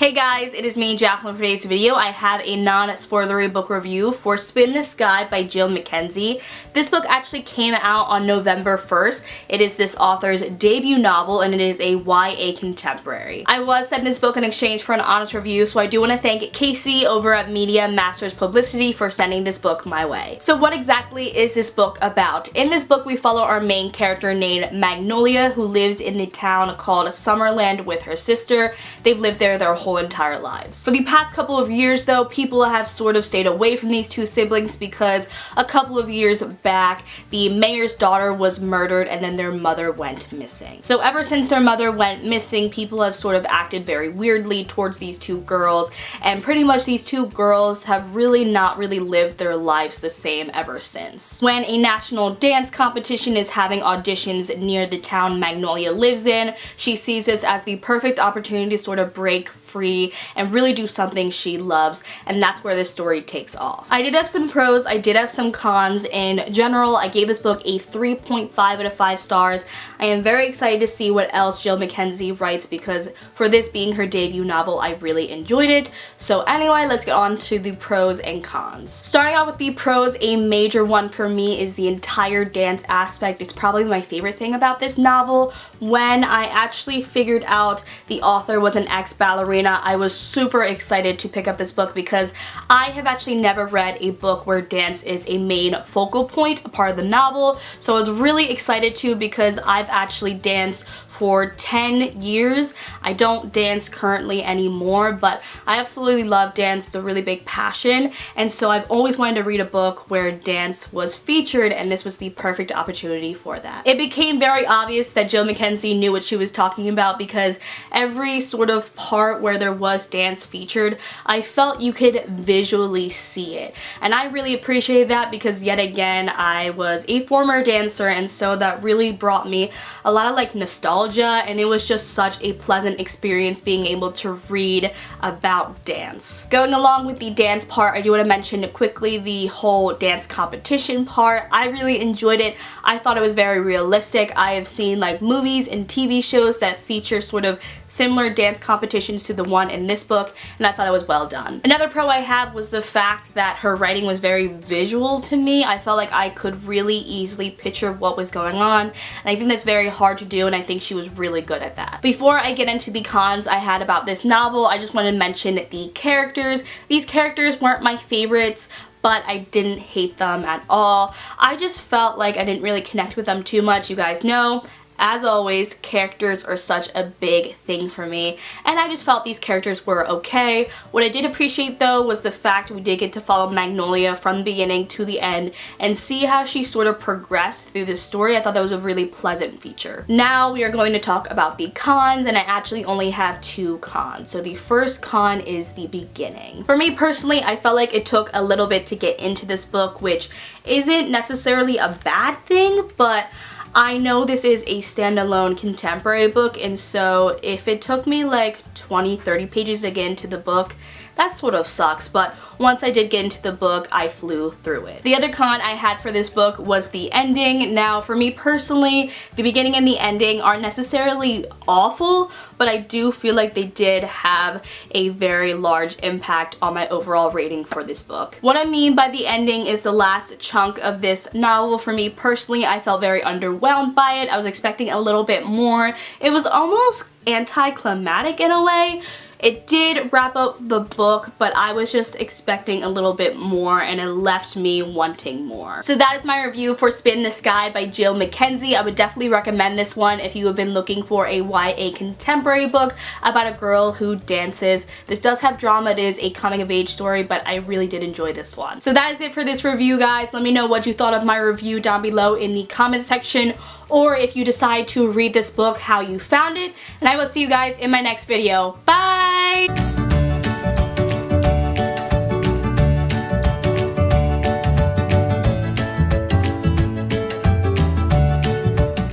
Hey guys, it is me, Jacqueline. For today's video, I have a non-spoilery book review for Spin the Sky by MacKenzie. This book actually came out on November 1st. It is this author's debut novel and it is a YA contemporary. I was sent this book in exchange for an honest review, so I do want to thank Casey over at Media Masters Publicity for sending this book my way. So what exactly is this book about? In this book we follow our main character named Magnolia, who lives in the town called Summerland with her sister. They've lived there their whole entire lives. For the past couple of years though, people have sort of stayed away from these two siblings because a couple of years back the mayor's daughter was murdered and then their mother went missing. So ever since their mother went missing, people have sort of acted very weirdly towards these two girls, and pretty much these two girls have not really lived their lives the same ever since. When a national dance competition is having auditions near the town Magnolia lives in, she sees this as the perfect opportunity to sort of break free and really do something she loves, and that's where this story takes off. I did have some pros, I did have some cons. In general, I gave this book a 3.5 out of 5 stars. I am very excited to see what else MacKenzie writes because for this being her debut novel, I really enjoyed it. So anyway, let's get on to the pros and cons. Starting out with the pros, a major one for me is the entire dance aspect. It's probably my favorite thing about this novel. When I actually figured out the author was an ex-ballerina, I was super excited to pick up this book because I have actually never read a book where dance is a main focal point, a part of the novel. So I was really excited to because I've actually danced for 10 years. I don't dance currently anymore, but I absolutely love dance. It's a really big passion, and so I've always wanted to read a book where dance was featured, and this was the perfect opportunity for that. It became very obvious that MacKenzie knew what she was talking about because every sort of part where there was dance featured, I felt you could visually see it, and I really appreciated that because yet again I was a former dancer, and so that really brought me a lot of like nostalgia, and it was just such a pleasant experience being able to read about dance. Going along with the dance part, I do want to mention quickly the whole dance competition part. I really enjoyed it. I thought it was very realistic. I have seen like movies and TV shows that feature sort of similar dance competitions to the one in this book, and I thought it was well done. Another pro I had was the fact that her writing was very visual to me. I felt like I could really easily picture what was going on, and I think that's very hard to do, and I think she was really good at that. Before I get into the cons I had about this novel, I just want to mention the characters. These characters weren't my favorites, but I didn't hate them at all. I just felt like I didn't really connect with them too much. You guys know, as always, characters are such a big thing for me, and I just felt these characters were okay. What I did appreciate though was the fact we did get to follow Magnolia from the beginning to the end and see how she sort of progressed through this story. I thought that was a really pleasant feature. Now we are going to talk about the cons, and I actually only have 2 cons. So the first con is the beginning. For me personally, I felt like it took a little bit to get into this book, which isn't necessarily a bad thing, but I know this is a standalone contemporary book, and so if it took me like 20-30 pages to get into the book, that sort of sucks, but once I did get into the book, I flew through it. The other con I had for this book was the ending. Now, for me personally, the beginning and the ending aren't necessarily awful, but I do feel like they did have a very large impact on my overall rating for this book. What I mean by the ending is the last chunk of this novel. For me personally, I felt very underwhelmed by it. I was expecting a little bit more. It was almost anticlimactic in a way. It did wrap up the book, but I was just expecting a little bit more, and it left me wanting more. So that is my review for Spin the Sky by MacKenzie. I would definitely recommend this one if you have been looking for a YA contemporary book about a girl who dances. This does have drama. It is a coming of age story, but I really did enjoy this one. So that is it for this review, guys. Let me know what you thought of my review down below in the comment section, or if you decide to read this book, how you found it, and I will see you guys in my next video. Bye!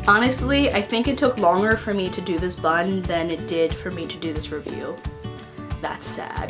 Honestly, I think it took longer for me to do this bun than it did for me to do this review. That's sad.